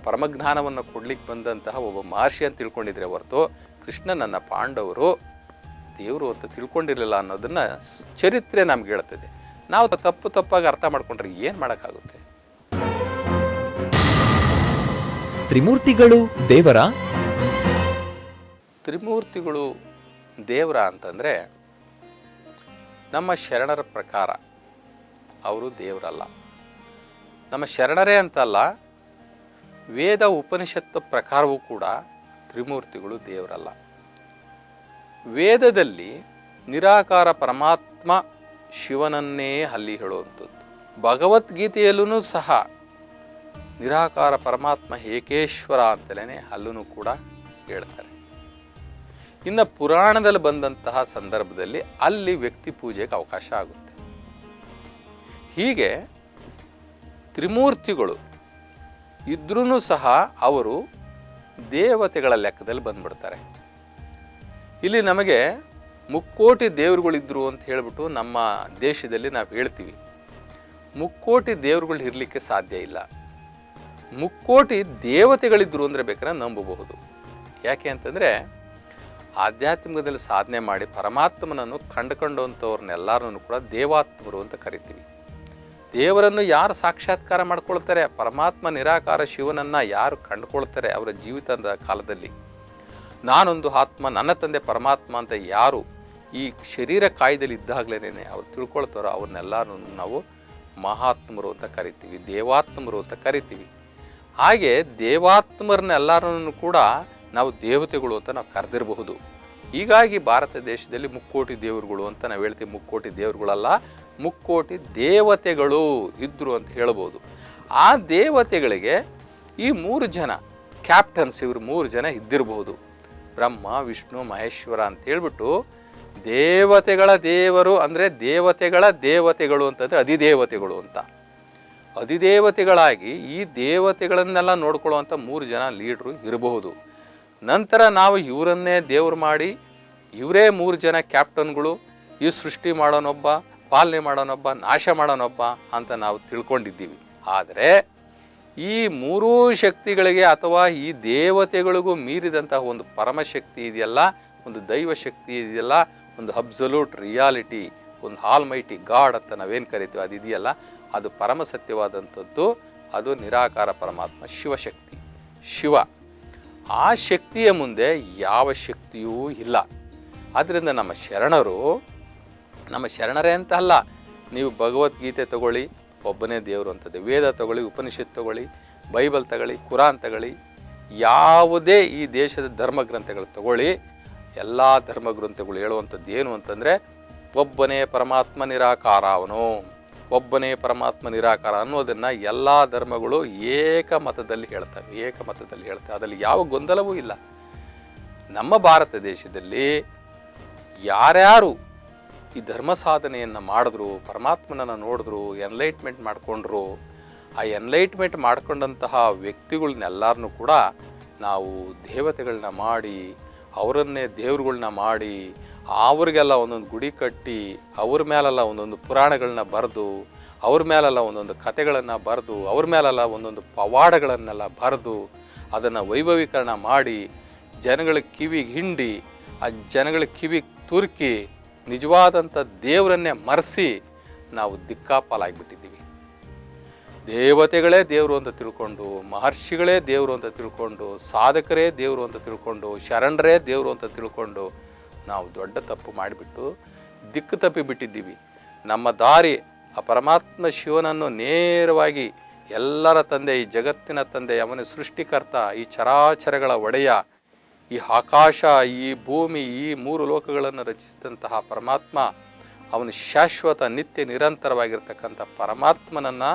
ಪರಮಜ್ಞಾನವನ್ನು ಕೊಡ್ಲಿಕ್ಕೆ ಬಂದಂತಹ ಒಬ್ಬ ಮಹರ್ಷಿ ಅಂತ ತಿಳ್ಕೊಂಡಿದ್ರೆ ಹೊರತು ಕೃಷ್ಣನನ್ನು ಪಾಂಡವರು ದೇವರು ಅಂತ ತಿಳ್ಕೊಂಡಿರಲಿಲ್ಲ ಅನ್ನೋದನ್ನು ಚರಿತ್ರೆ ನಮ್ಗೆ ಹೇಳ್ತದೆ. ನಾವು ತಪ್ಪಾಗಿ ಅರ್ಥ ಮಾಡ್ಕೊಂಡ್ರೆ ಏನು ಮಾಡೋಕ್ಕಾಗುತ್ತೆ? ತ್ರಿಮೂರ್ತಿಗಳು ದೇವರ? ತ್ರಿಮೂರ್ತಿಗಳು ದೇವರ ಅಂತಂದರೆ ನಮ್ಮ ಶರಣರ ಪ್ರಕಾರ ಅವರು ದೇವರಲ್ಲ. ನಮ್ಮ ಶರಣರೇ ಅಂತಲ್ಲ, ವೇದ ಉಪನಿಷತ್ತು ಪ್ರಕಾರವೂ ಕೂಡ ತ್ರಿಮೂರ್ತಿಗಳು ದೇವರಲ್ಲ. ವೇದದಲ್ಲಿ ನಿರಾಕಾರ ಪರಮಾತ್ಮ ಶಿವನನ್ನೇ ಅಲ್ಲಿ ಹೇಳುವಂಥದ್ದು. ಭಗವದ್ಗೀತೆಯಲ್ಲೂ ಸಹ ನಿರಾಕಾರ ಪರಮಾತ್ಮ ಏಕೇಶ್ವರ ಅಂತಲೇ ಅಲ್ಲೂ ಕೂಡ ಹೇಳ್ತಾರೆ. ಇನ್ನು ಪುರಾಣದಲ್ಲಿ ಬಂದಂತಹ ಸಂದರ್ಭದಲ್ಲಿ ಅಲ್ಲಿ ವ್ಯಕ್ತಿ ಪೂಜೆಗೆ ಅವಕಾಶ ಆಗುತ್ತೆ. ಹೀಗೆ ತ್ರಿಮೂರ್ತಿಗಳು ಇದ್ರೂ ಸಹ ಅವರು ದೇವತೆಗಳ ಲೆಕ್ಕದಲ್ಲಿ ಬಂದ್ಬಿಡ್ತಾರೆ. ಇಲ್ಲಿ ನಮಗೆ ಮುಕ್ಕೋಟಿ ದೇವರುಗಳಿದ್ರು ಅಂತ ಹೇಳ್ಬಿಟ್ಟು ನಮ್ಮ ದೇಶದಲ್ಲಿ ನಾವು ಹೇಳ್ತೀವಿ. ಮುಕ್ಕೋಟಿ ದೇವರುಗಳು ಇರಲಿಕ್ಕೆ ಸಾಧ್ಯ ಇಲ್ಲ. ಮುಕ್ಕೋಟಿ ದೇವತೆಗಳಿದ್ರು ಅಂದರೆ ಬೇಕಾದ್ರೆ ನಂಬಬಹುದು. ಯಾಕೆ ಅಂತಂದರೆ ಆಧ್ಯಾತ್ಮಿಕದಲ್ಲಿ ಸಾಧನೆ ಮಾಡಿ ಪರಮಾತ್ಮನನ್ನು ಕಂಡುಕೊಂಡಂಥವ್ರನ್ನೆಲ್ಲರನ್ನು ಕೂಡ ದೇವಾತ್ಮರು ಅಂತ ಕರಿತೀವಿ. ದೇವರನ್ನು ಯಾರು ಸಾಕ್ಷಾತ್ಕಾರ ಮಾಡ್ಕೊಳ್ತಾರೆ, ಪರಮಾತ್ಮ ನಿರಾಕಾರ ಶಿವನನ್ನು ಯಾರು ಕಂಡುಕೊಳ್ತಾರೆ ಅವರ ಜೀವಿತದ ಕಾಲದಲ್ಲಿ, ನಾನೊಂದು ಆತ್ಮ, ನನ್ನ ತಂದೆ ಪರಮಾತ್ಮ ಅಂತ ಯಾರು ಈ ಶರೀರ ಕಾಯ್ದಲ್ಲಿ ಇದ್ದಾಗಲೇ ಅವ್ರು ತಿಳ್ಕೊಳ್ತಾರೋ ಅವ್ರನ್ನೆಲ್ಲರೂ ನಾವು ಮಹಾತ್ಮರು ಅಂತ ಕರಿತೀವಿ, ದೇವಾತ್ಮರು ಅಂತ ಕರಿತೀವಿ. ಹಾಗೆ ದೇವಾತ್ಮರನ್ನೆಲ್ಲರನ್ನು ಕೂಡ ನಾವು ದೇವತೆಗಳು ಅಂತ ನಾವು ಕರೆದಿರಬಹುದು. ಹೀಗಾಗಿ ಭಾರತ ದೇಶದಲ್ಲಿ ಮುಕ್ಕೋಟಿ ದೇವರುಗಳು ಅಂತ ನಾವು ಹೇಳ್ತೀವಿ. ಮುಕ್ಕೋಟಿ ದೇವರುಗಳಲ್ಲ, ಮುಕ್ಕೋಟಿ ದೇವತೆಗಳು ಇದ್ದರು ಅಂತ ಹೇಳ್ಬೋದು. ಆ ದೇವತೆಗಳಿಗೆ ಈ 3 ಜನ ಕ್ಯಾಪ್ಟನ್ಸ್, ಇವರು 3 ಜನ ಇದ್ದಿರಬಹುದು. ಬ್ರಹ್ಮ, ವಿಷ್ಣು, ಮಹೇಶ್ವರ ಅಂತ ಹೇಳ್ಬಿಟ್ಟು ದೇವತೆಗಳ ದೇವರು ಅಂದರೆ ದೇವತೆಗಳ ದೇವತೆಗಳು ಅಂತಂದರೆ ಅಧಿದೇವತೆಗಳು ಅಂತ. ಅಧಿದೇವತೆಗಳಾಗಿ ಈ ದೇವತೆಗಳನ್ನೆಲ್ಲ ನೋಡ್ಕೊಳ್ಳುವಂಥ 3 ಜನ ಲೀಡ್ರು ಇರಬಹುದು. ನಂತರ ನಾವು ಇವರನ್ನೇ ದೇವ್ರು ಮಾಡಿ ಇವರೇ 3 ಜನ ಕ್ಯಾಪ್ಟನ್ಗಳು, ಈ ಸೃಷ್ಟಿ ಮಾಡೋನೊಬ್ಬ, ಪಾಲನೆ ಮಾಡೋನೊಬ್ಬ, ನಾಶ ಮಾಡೋನೊಬ್ಬ ಅಂತ ನಾವು ತಿಳ್ಕೊಂಡಿದ್ದೀವಿ. ಆದರೆ ಈ 3 ಶಕ್ತಿಗಳಿಗೆ ಅಥವಾ ಈ ದೇವತೆಗಳಿಗೂ ಮೀರಿದಂತಹ ಒಂದು ಪರಮಶಕ್ತಿ ಇದೆಯಲ್ಲ, ಒಂದು ದೈವ ಶಕ್ತಿ ಇದೆಯಲ್ಲ, ಒಂದು ಅಬ್ಸಲ್ಯೂಟ್ ರಿಯಾಲಿಟಿ, ಒಂದು ಆಲ್ಮೈಟಿ ಗಾಡ್ ಅಂತ ನಾವೇನು ಕರಿತೀವಿ, ಅದು ಇದೆಯಲ್ಲ, ಅದು ಪರಮ ಸತ್ಯವಾದಂಥದ್ದು. ಅದು ನಿರಾಕಾರ ಪರಮಾತ್ಮ ಶಿವಶಕ್ತಿ, ಶಿವ. ಆ ಶಕ್ತಿಯ ಮುಂದೆ ಯಾವ ಶಕ್ತಿಯೂ ಇಲ್ಲ. ಆದ್ದರಿಂದ ನಮ್ಮ ಶರಣರೇ ಅಂತ ಅಲ್ಲ. ನೀವು ಭಗವದ್ಗೀತೆ ತಗೊಳ್ಳಿ, ಒಬ್ಬನೇ ದೇವರು ಅಂತದೆ. ವೇದ ತಗೊಳ್ಳಿ, ಉಪನಿಷತ್ ತಗೊಳ್ಳಿ, ಬೈಬಲ್ ತಗೊಳ್ಳಿ, ಕುರಾನ್ ತಗೊಳ್ಳಿ, ಯಾವುದೇ ಈ ದೇಶದ ಧರ್ಮಗ್ರಂಥಗಳು ತಗೊಳ್ಳಿ, ಎಲ್ಲ ಧರ್ಮಗ್ರಂಥಗಳು ಹೇಳುವಂಥದ್ದು ಏನು ಅಂತಂದರೆ ಒಬ್ಬನೇ ಪರಮಾತ್ಮ ನಿರಾಕಾರ, ಅವನು ಒಬ್ಬನೇ ಪರಮಾತ್ಮ ನಿರಾಕಾರ ಅನ್ನೋದನ್ನು ಎಲ್ಲ ಧರ್ಮಗಳು ಏಕಮತದಲ್ಲಿ ಹೇಳ್ತವೆ. ಅದರಲ್ಲಿ ಯಾವ ಗೊಂದಲವೂ ಇಲ್ಲ. ನಮ್ಮ ಭಾರತ ದೇಶದಲ್ಲಿ ಯಾರ್ಯಾರು ಈ ಧರ್ಮ ಸಾಧನೆಯನ್ನು ಮಾಡಿದ್ರು, ಪರಮಾತ್ಮನನ್ನು ನೋಡಿದ್ರು, ಎನ್ಲೈಟ್ಮೆಂಟ್ ಮಾಡಿಕೊಂಡ್ರು, ಆ ಎನ್ಲೈಟ್ಮೆಂಟ್ ಮಾಡ್ಕೊಂಡಂತಹ ವ್ಯಕ್ತಿಗಳನ್ನೆಲ್ಲರನ್ನೂ ಕೂಡ ನಾವು ದೇವತೆಗಳನ್ನ ಮಾಡಿ, ಅವರನ್ನೇ ದೇವ್ರುಗಳನ್ನ ಮಾಡಿ, ಅವ್ರಿಗೆಲ್ಲ ಒಂದೊಂದು ಗುಡಿ ಕಟ್ಟಿ, ಅವ್ರ ಮೇಲೆಲ್ಲ ಒಂದೊಂದು ಪುರಾಣಗಳನ್ನ ಬರೆದು, ಅವ್ರ ಮೇಲೆಲ್ಲ ಒಂದೊಂದು ಕಥೆಗಳನ್ನು ಬರೆದು, ಅವ್ರ ಮೇಲೆಲ್ಲ ಒಂದೊಂದು ಪವಾಡಗಳನ್ನೆಲ್ಲ ಬರೆದು, ಅದನ್ನು ವೈಭವೀಕರಣ ಮಾಡಿ, ಜನಗಳ ಕಿವಿಗೆ ಹಿಂಡಿ, ಆ ಜನಗಳ ಕಿವಿಗೆ ತುರುಕಿ, ನಿಜವಾದಂಥ ದೇವರನ್ನೇ ಮರೆಸಿ ನಾವು ದಿಕ್ಕಾಪಾಲಾಗಿಬಿಟ್ಟಿದ್ದೀವಿ. ದೇವತೆಗಳೇ ದೇವರು ಅಂತ ತಿಳ್ಕೊಂಡು, ಮಹರ್ಷಿಗಳೇ ದೇವರು ಅಂತ ತಿಳ್ಕೊಂಡು, ಸಾಧಕರೇ ದೇವರು ಅಂತ ತಿಳ್ಕೊಂಡು, ಶರಣರೇ ದೇವರು ಅಂತ ತಿಳ್ಕೊಂಡು ನಾವು ದೊಡ್ಡ ತಪ್ಪು ಮಾಡಿಬಿಟ್ಟು ದಿಕ್ಕು ತಪ್ಪಿಬಿಟ್ಟಿದ್ದೀವಿ. ನಮ್ಮ ದಾರಿ ಆ ಪರಮಾತ್ಮ ಶಿವನನ್ನು ನೇರವಾಗಿ ಎಲ್ಲರ ತಂದೆ, ಈ ಜಗತ್ತಿನ ತಂದೆ, ಅವನ ಸೃಷ್ಟಿಕರ್ತ, ಈ ಚರಾಚರಗಳ ಒಡೆಯ, ಈ ಆಕಾಶ, ಈ ಭೂಮಿ, ಈ 3 ಲೋಕಗಳನ್ನು ರಚಿಸಿದಂತಹ ಪರಮಾತ್ಮ, ಅವನು ಶಾಶ್ವತ ನಿತ್ಯ ನಿರಂತರವಾಗಿರ್ತಕ್ಕಂಥ ಪರಮಾತ್ಮನನ್ನು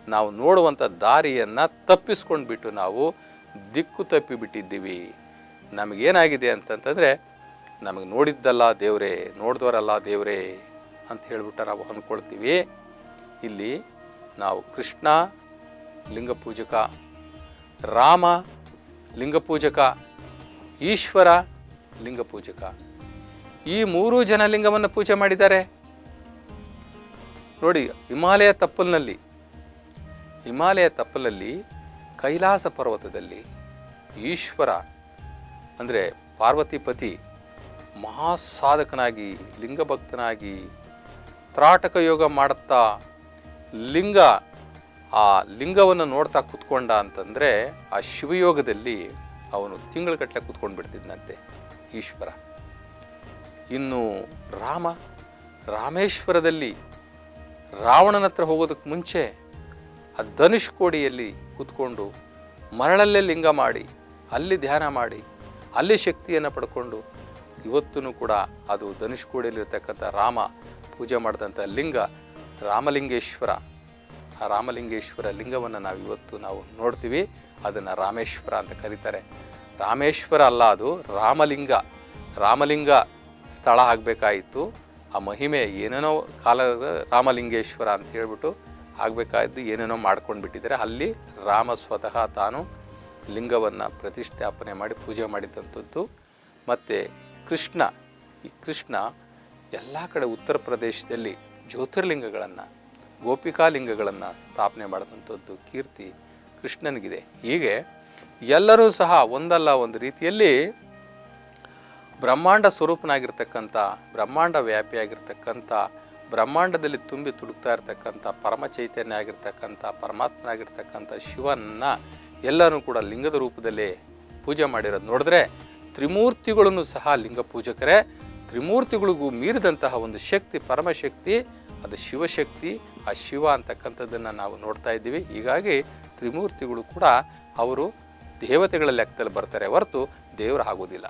ನಾವು ನೋಡುವಂಥ ದಾರಿಯನ್ನು ತಪ್ಪಿಸ್ಕೊಂಡ್ಬಿಟ್ಟು ನಾವು ದಿಕ್ಕು ತಪ್ಪಿಬಿಟ್ಟಿದ್ದೀವಿ. ನಮಗೇನಾಗಿದೆ ಅಂತಂತಂದರೆ, ನಮಗೆ ನೋಡಿದ್ದಲ್ಲ ದೇವರೇ, ನೋಡಿದವರಲ್ಲ ದೇವರೇ ಅಂತ ಹೇಳ್ಬಿಟ್ಟು ನಾವು ಅಂದ್ಕೊಳ್ತೀವಿ. ಇಲ್ಲಿ ನಾವು ಕೃಷ್ಣ ಲಿಂಗಪೂಜಕ, ರಾಮ ಲಿಂಗಪೂಜಕ, ಈಶ್ವರ ಲಿಂಗಪೂಜಕ, ಈ 3 ಜನ ಲಿಂಗವನ್ನು ಪೂಜೆ ಮಾಡಿದ್ದಾರೆ. ನೋಡಿ, ಹಿಮಾಲಯ ತಪ್ಪಲಿನಲ್ಲಿ ಕೈಲಾಸ ಪರ್ವತದಲ್ಲಿ ಈಶ್ವರ ಅಂದರೆ ಪಾರ್ವತಿಪತಿ ಮಹಾಸಾಧಕನಾಗಿ, ಲಿಂಗಭಕ್ತನಾಗಿ ತ್ರಾಟಕ ಯೋಗ ಮಾಡುತ್ತಾ ಆ ಲಿಂಗವನ್ನು ನೋಡ್ತಾ ಕೂತ್ಕೊಂಡ ಅಂತಂದರೆ, ಆ ಶಿವಯೋಗದಲ್ಲಿ ಅವನು ತಿಂಗಳಗಟ್ಟಲೆ ಕೂತ್ಕೊಂಡು ಬಿಡ್ತಿದ್ದಂತೆ ಈಶ್ವರ. ಇನ್ನು ರಾಮೇಶ್ವರದಲ್ಲಿ ರಾವಣನ ಹತ್ರ ಹೋಗೋದಕ್ಕೆ ಮುಂಚೆ ಆ ಧನುಷ್ಕೋಡಿಯಲ್ಲಿ ಕೂತ್ಕೊಂಡು ಮರಳಲ್ಲೇ ಲಿಂಗ ಮಾಡಿ, ಅಲ್ಲಿ ಧ್ಯಾನ ಮಾಡಿ, ಅಲ್ಲಿ ಶಕ್ತಿಯನ್ನು ಪಡ್ಕೊಂಡು, ಇವತ್ತೂ ಕೂಡ ಅದು ಧನುಷ್ಕೋಡಿಯಲ್ಲಿರ್ತಕ್ಕಂಥ ರಾಮ ಪೂಜೆ ಮಾಡಿದಂಥ ಲಿಂಗ ರಾಮಲಿಂಗೇಶ್ವರ. ಆ ರಾಮಲಿಂಗೇಶ್ವರ ಲಿಂಗವನ್ನು ನಾವು ನೋಡ್ತೀವಿ. ಅದನ್ನು ರಾಮೇಶ್ವರ ಅಂತ ಕರೀತಾರೆ. ರಾಮೇಶ್ವರ ಅಲ್ಲ, ಅದು ರಾಮಲಿಂಗ ಸ್ಥಳ ಆಗಬೇಕಾಯಿತು. ಆ ಮಹಿಮೆ ಏನೇನೋ ಕಾಲದ ರಾಮಲಿಂಗೇಶ್ವರ ಅಂತ ಹೇಳ್ಬಿಟ್ಟು ಆಗಬೇಕಾದ್ದು ಏನೇನೋ ಮಾಡ್ಕೊಂಡು ಬಿಟ್ಟಿದ್ದಾರೆ. ಅಲ್ಲಿ ರಾಮ ಸ್ವತಃ ತಾನು ಲಿಂಗವನ್ನು ಪ್ರತಿಷ್ಠಾಪನೆ ಮಾಡಿ ಪೂಜೆ ಮಾಡಿದಂಥದ್ದು. ಮತ್ತು ಈ ಕೃಷ್ಣ ಎಲ್ಲ ಕಡೆ ಉತ್ತರ ಪ್ರದೇಶದಲ್ಲಿ ಜ್ಯೋತಿರ್ಲಿಂಗಗಳನ್ನು, ಗೋಪಿಕಾಲಿಂಗಗಳನ್ನು ಸ್ಥಾಪನೆ ಮಾಡಿದಂಥದ್ದು ಕೀರ್ತಿ ಕೃಷ್ಣನಿಗಿದೆ. ಹೀಗೆ ಎಲ್ಲರೂ ಸಹ ಒಂದಲ್ಲ ಒಂದು ರೀತಿಯಲ್ಲಿ ಬ್ರಹ್ಮಾಂಡ ಸ್ವರೂಪನಾಗಿರ್ತಕ್ಕಂಥ, ಬ್ರಹ್ಮಾಂಡ ವ್ಯಾಪಿಯಾಗಿರ್ತಕ್ಕಂಥ, ಬ್ರಹ್ಮಾಂಡದಲ್ಲಿ ತುಂಬಿ ತುಳುಕ್ತಾ ಇರ್ತಕ್ಕಂಥ ಪರಮ ಚೈತನ್ಯ ಆಗಿರ್ತಕ್ಕಂಥ, ಪರಮಾತ್ಮನಾಗಿರ್ತಕ್ಕಂಥ ಶಿವನನ್ನು ಎಲ್ಲರೂ ಕೂಡ ಲಿಂಗದ ರೂಪದಲ್ಲೇ ಪೂಜೆ ಮಾಡಿರೋದು ನೋಡಿದ್ರೆ ತ್ರಿಮೂರ್ತಿಗಳನ್ನು ಸಹ ಲಿಂಗ ಪೂಜಕರೇ. ತ್ರಿಮೂರ್ತಿಗಳಿಗೂ ಮೀರಿದಂತಹ ಒಂದು ಶಕ್ತಿ, ಪರಮಶಕ್ತಿ, ಅದು ಶಿವಶಕ್ತಿ. ಆ ಶಿವ ಅಂತಕ್ಕಂಥದ್ದನ್ನು ನಾವು ನೋಡ್ತಾ ಇದ್ದೀವಿ. ಹೀಗಾಗಿ ತ್ರಿಮೂರ್ತಿಗಳು ಕೂಡ ಅವರು ದೇವತೆಗಳ ಲೆಕ್ಕದಲ್ಲಿ ಬರ್ತಾರೆ ಹೊರತು ದೇವರು ಆಗೋದಿಲ್ಲ.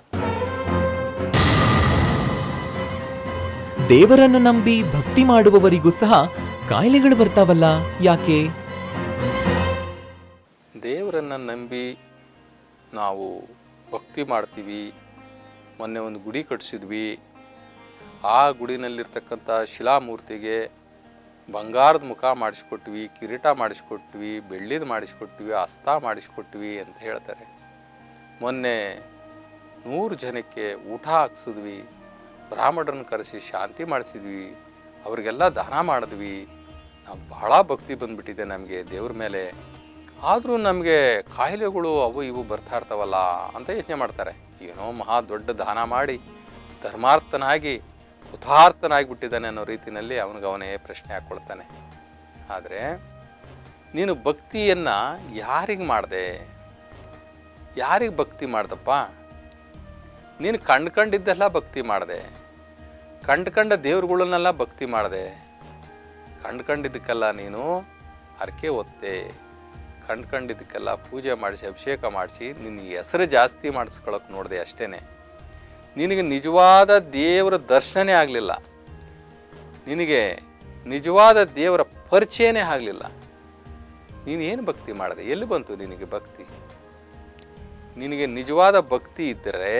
ದೇವರನ್ನು ನಂಬಿ ಭಕ್ತಿ ಮಾಡುವವರಿಗೂ ಸಹ ಕಾಯಿಲೆಗಳು ಬರ್ತಾವಲ್ಲ, ಯಾಕೆ? ದೇವರನ್ನು ನಂಬಿ ನಾವು ಭಕ್ತಿ ಮಾಡ್ತೀವಿ. ಮೊನ್ನೆ ಒಂದು ಗುಡಿ ಕಟ್ಟಿಸಿದ್ವಿ. ಆ ಗುಡಿನಲ್ಲಿರ್ತಕ್ಕಂಥ ಶಿಲಾಮೂರ್ತಿಗೆ ಬಂಗಾರದ ಮುಖ ಮಾಡಿಸ್ಕೊಟ್ವಿ, ಕಿರೀಟ ಮಾಡಿಸ್ಕೊಟ್ವಿ, ಬೆಳ್ಳಿದು ಮಾಡಿಸ್ಕೊಟ್ವಿ, ಹಸ್ತ ಮಾಡಿಸ್ಕೊಟ್ವಿ ಅಂತ ಹೇಳ್ತಾರೆ. ಮೊನ್ನೆ 100 ಜನಕ್ಕೆ ಊಟ ಹಾಕ್ಸಿದ್ವಿ, ಬ್ರಾಹ್ಮಣರನ್ನು ಕರೆಸಿ ಶಾಂತಿ ಮಾಡಿಸಿದ್ವಿ, ಅವರಿಗೆಲ್ಲ ದಾನ ಮಾಡಿದ್ವಿ. ನಾವು ಭಾಳ ಭಕ್ತಿ ಬಂದ್ಬಿಟ್ಟಿದೆ ನಮಗೆ ದೇವ್ರ ಮೇಲೆ. ಆದರೂ ನಮಗೆ ಕಾಯಿಲೆಗಳು ಅವು ಇವು ಬರ್ತಾ ಇರ್ತಾವಲ್ಲ ಅಂತ ಯೋಚನೆ ಮಾಡ್ತಾರೆ. ಏನೋ ಮಹಾ ದೊಡ್ಡ ದಾನ ಮಾಡಿ ಧರ್ಮಾರ್ಥನಾಗಿ ಹುತಾರ್ಥನಾಗಿಬಿಟ್ಟಿದ್ದಾನೆ ಅನ್ನೋ ರೀತಿಯಲ್ಲಿ ಅವನಿಗವನೇ ಪ್ರಶ್ನೆ ಹಾಕ್ಕೊಳ್ತಾನೆ. ಆದರೆ ನೀನು ಭಕ್ತಿಯನ್ನು ಯಾರಿಗೆ ಮಾಡಿದೆ? ಯಾರಿಗೆ ಭಕ್ತಿ ಮಾಡ್ದಪ್ಪ? ನೀನು ಕಂಡ್ಕಂಡಿದ್ದೆಲ್ಲ ಭಕ್ತಿ ಮಾಡಿದೆ, ಕಂಡ್ಕಂಡ ದೇವ್ರುಗಳನ್ನೆಲ್ಲ ಭಕ್ತಿ ಮಾಡಿದೆ. ಕಂಡ್ಕಂಡಿದ್ದಕ್ಕೆಲ್ಲ ನೀನು ಹರಕೆ ಹೊತ್ತೆ, ಕಂಡ್ಕಂಡಿದ್ದಕ್ಕೆಲ್ಲ ಪೂಜೆ ಮಾಡಿಸಿ ಅಭಿಷೇಕ ಮಾಡಿಸಿ ನಿನ್ನ ಹೆಸರು ಜಾಸ್ತಿ ಮಾಡಿಸ್ಕೊಳಕ್ಕೆ ನೋಡಿದೆ ಅಷ್ಟೇ. ನಿನಗೆ ನಿಜವಾದ ದೇವರ ದರ್ಶನನೇ ಆಗಲಿಲ್ಲ, ನಿನಗೆ ನಿಜವಾದ ದೇವರ ಪರಿಚಯನೇ ಆಗಲಿಲ್ಲ. ನೀನೇನು ಭಕ್ತಿ ಮಾಡಿದೆ? ಎಲ್ಲಿ ಬಂತು ನಿನಗೆ ಭಕ್ತಿ? ನಿನಗೆ ನಿಜವಾದ ಭಕ್ತಿ ಇದ್ದರೆ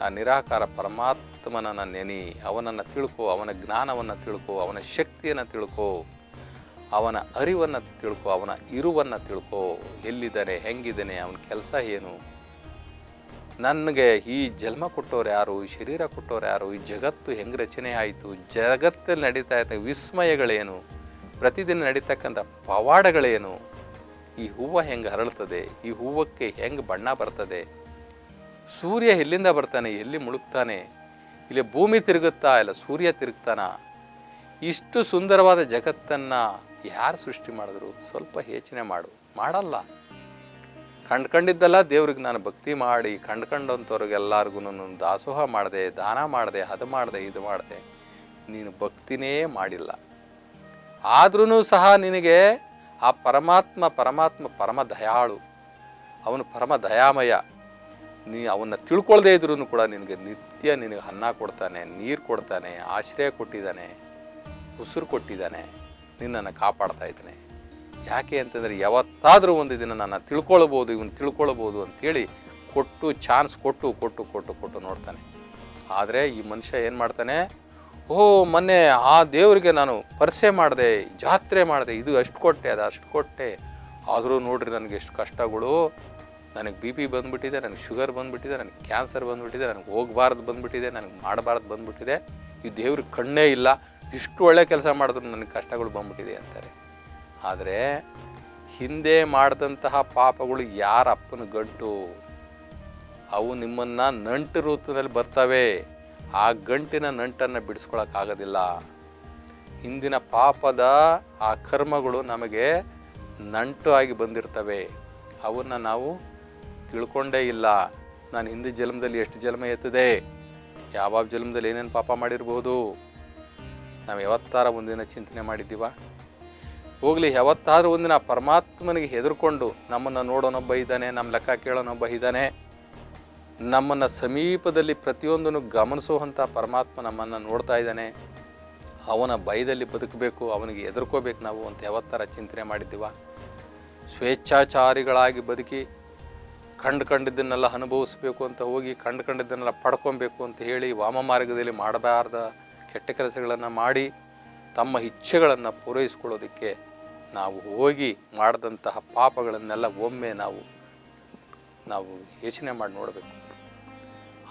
ಆ ನಿರಾಕಾರ ಪರಮಾತ್ಮನನ್ನು ನೆನಿ, ಅವನನ್ನು ತಿಳ್ಕೊ, ಅವನ ಜ್ಞಾನವನ್ನು ತಿಳ್ಕೊ, ಅವನ ಶಕ್ತಿಯನ್ನು ತಿಳ್ಕೊ, ಅವನ ಅರಿವನ್ನು ತಿಳ್ಕೊ, ಅವನ ಇರುವನ್ನು ತಿಳ್ಕೊ. ಎಲ್ಲಿದ್ದಾನೆ, ಹೆಂಗಿದ್ದಾನೆ, ಅವನ ಕೆಲಸ ಏನು, ನನಗೆ ಈ ಜನ್ಮ ಕೊಟ್ಟವ್ರು ಯಾರು, ಈ ಶರೀರ ಕೊಟ್ಟವ್ರು ಯಾರು, ಈ ಜಗತ್ತು ಹೆಂಗೆ ರಚನೆ ಆಯಿತು, ಜಗತ್ತಲ್ಲಿ ನಡೀತಾ ಇದ್ದ ವಿಸ್ಮಯಗಳೇನು, ಪ್ರತಿದಿನ ನಡೀತಕ್ಕಂಥ ಪವಾಡಗಳೇನು, ಈ ಹೂವು ಹೆಂಗೆ ಹರಳ್ತದೆ, ಈ ಹೂವಕ್ಕೆ ಹೆಂಗೆ ಬಣ್ಣ ಬರ್ತದೆ, ಸೂರ್ಯ ಎಲ್ಲಿಂದ ಬರ್ತಾನೆ, ಎಲ್ಲಿ ಮುಳುಗ್ತಾನೆ, ಇಲ್ಲಿ ಭೂಮಿ ತಿರುಗುತ್ತಾ ಇಲ್ಲ ಸೂರ್ಯ ತಿರುಗ್ತಾನ, ಇಷ್ಟು ಸುಂದರವಾದ ಜಗತ್ತನ್ನು ಯಾರು ಸೃಷ್ಟಿ ಮಾಡಿದ್ರು? ಸ್ವಲ್ಪ ಯೋಚನೆ ಮಾಡು. ಮಾಡಲ್ಲ. ಕಂಡ್ಕಂಡಿದ್ದೆಲ್ಲ ದೇವ್ರಿಗೆ ನಾನು ಭಕ್ತಿ ಮಾಡಿ ಕಂಡ್ಕಂಡಂಥವ್ರಿಗೆಲ್ಲರಿಗೂ ನಾನು ದಾಸೋಹ ಮಾಡಿದೆ, ದಾನ ಮಾಡಿದೆ, ಅದು ಮಾಡಿದೆ, ಇದು ಮಾಡಿದೆ. ನೀನು ಭಕ್ತಿನೇ ಮಾಡಿಲ್ಲ. ಆದ್ರೂ ಸಹ ನಿನಗೆ ಆ ಪರಮಾತ್ಮ ಪರಮ ದಯಾಳು, ಅವನು ಪರಮ ದಯಾಮಯ. ನೀ ಅವನ್ನ ತಿಳ್ಕೊಳ್ದೇ ಇದ್ರೂ ಕೂಡ ನಿನಗೆ ನಿತ್ಯ ನಿನಗೆ ಅನ್ನ ಕೊಡ್ತಾನೆ, ನೀರು ಕೊಡ್ತಾನೆ, ಆಶ್ರಯ ಕೊಟ್ಟಿದ್ದಾನೆ, ಉಸಿರು ಕೊಟ್ಟಿದ್ದಾನೆ, ನಿನ್ನನ್ನು ಕಾಪಾಡ್ತಾ ಇದ್ದಾನೆ. ಯಾಕೆ ಅಂತಂದರೆ ಯಾವತ್ತಾದರೂ ಒಂದು ದಿನ ನಾನು ತಿಳ್ಕೊಳ್ಬೋದು, ಇವನು ತಿಳ್ಕೊಳ್ಬೋದು ಅಂಥೇಳಿ ಕೊಟ್ಟು ಚಾನ್ಸ್ ಕೊಟ್ಟು ನೋಡ್ತಾನೆ. ಆದರೆ ಈ ಮನುಷ್ಯ ಏನು ಮಾಡ್ತಾನೆ? ಮೊನ್ನೆ ಆ ದೇವರಿಗೆ ನಾನು ಪರಿಸೆ ಮಾಡಿದೆ, ಜಾತ್ರೆ ಮಾಡಿದೆ, ಇದು ಅಷ್ಟು ಕೊಟ್ಟೆ, ಅದು ಅಷ್ಟು ಕೊಟ್ಟೆ, ಆದರೂ ನೋಡ್ರಿ ನನಗೆ ಎಷ್ಟು ಕಷ್ಟಗಳು, ನನಗೆ BP ಬಂದುಬಿಟ್ಟಿದೆ, ನನಗೆ ಶುಗರ್ ಬಂದುಬಿಟ್ಟಿದೆ, ನನಗೆ ಕ್ಯಾನ್ಸರ್ ಬಂದುಬಿಟ್ಟಿದೆ, ನನಗೆ ಹೋಗಬಾರ್ದು ಬಂದುಬಿಟ್ಟಿದೆ, ನನಗೆ ಮಾಡಬಾರ್ದು ಬಂದುಬಿಟ್ಟಿದೆ, ಈ ದೇವ್ರಿಗೆ ಕಣ್ಣೇ ಇಲ್ಲ, ಇಷ್ಟು ಒಳ್ಳೆ ಕೆಲಸ ಮಾಡಿದ್ರು ನನಗೆ ಕಷ್ಟಗಳು ಬಂದುಬಿಟ್ಟಿದೆ ಅಂತಾರೆ. ಆದರೆ ಹಿಂದೆ ಮಾಡಿದಂತಹ ಪಾಪಗಳು ಯಾರ ಅಪ್ಪನ ಗಂಟು, ಅವು ನಿಮ್ಮನ್ನು ನಂಟು ರೂಪದಲ್ಲಿ ಬರ್ತವೆ. ಆ ಗಂಟಿನ ನಂಟನ್ನು ಬಿಡಿಸ್ಕೊಳಕ್ಕಾಗೋದಿಲ್ಲ. ಹಿಂದಿನ ಪಾಪದ ಆ ಕರ್ಮಗಳು ನಮಗೆ ನಂಟು ಆಗಿ ಬಂದಿರ್ತವೆ, ಅವನ್ನು ನಾವು ತಿಳ್ಕೊಂಡೇ ಇಲ್ಲ. ನಾನು ಹಿಂದಿನ ಜನ್ಮದಲ್ಲಿ ಎಷ್ಟು ಜನ್ಮ ಎತ್ತದೆ, ಯಾವ ಜನ್ಮದಲ್ಲಿ ಏನೇನು ಪಾಪ ಮಾಡಿರ್ಬೋದು, ನಾವು ಯಾವತ್ತಾರ ಒಂದಿನ ಚಿಂತನೆ ಮಾಡಿದ್ದೀವ? ಹೋಗಲಿ, ಯಾವತ್ತಾದರೂ ಒಂದಿನ ಪರಮಾತ್ಮನಿಗೆ ಹೆದರ್ಕೊಂಡು ನಮ್ಮನ್ನು ನೋಡೋನೊಬ್ಬ ಇದ್ದಾನೆ, ನಮ್ಮ ಲೆಕ್ಕ ಕೇಳೋನೊಬ್ಬ ಇದ್ದಾನೆ, ನಮ್ಮನ್ನು ಸಮೀಪದಲ್ಲಿ ಪ್ರತಿಯೊಂದನ್ನು ಗಮನಿಸುವಂಥ ಪರಮಾತ್ಮ ನಮ್ಮನ್ನು ನೋಡ್ತಾ ಇದ್ದಾನೆ, ಅವನ ಭಯದಲ್ಲಿ ಬದುಕಬೇಕು, ಅವನಿಗೆ ಹೆದರ್ಕೋಬೇಕು ನಾವು ಅಂತ ಯಾವತ್ತಾರ ಚಿಂತನೆ ಮಾಡಿದ್ದೀವ? ಸ್ವೇಚ್ಛಾಚಾರಿಗಳಾಗಿ ಬದುಕಿ ಕಂಡಿದ್ದನ್ನೆಲ್ಲ ಅನುಭವಿಸ್ಬೇಕು ಅಂತ ಹೋಗಿ ಕಂಡಿದ್ದನ್ನೆಲ್ಲ ಪಡ್ಕೊಬೇಕು ಅಂತ ಹೇಳಿ ವಾಮ ಮಾರ್ಗದಲ್ಲಿ ಮಾಡಬಾರ್ದ ಕೆಟ್ಟ ಕೆಲಸಗಳನ್ನು ಮಾಡಿ ತಮ್ಮ ಇಚ್ಛೆಗಳನ್ನು ಪೂರೈಸ್ಕೊಳ್ಳೋದಕ್ಕೆ ನಾವು ಹೋಗಿ ಮಾಡಿದಂತಹ ಪಾಪಗಳನ್ನೆಲ್ಲ ಒಮ್ಮೆ ನಾವು ಯೋಚನೆ ಮಾಡಿ ನೋಡಬೇಕು.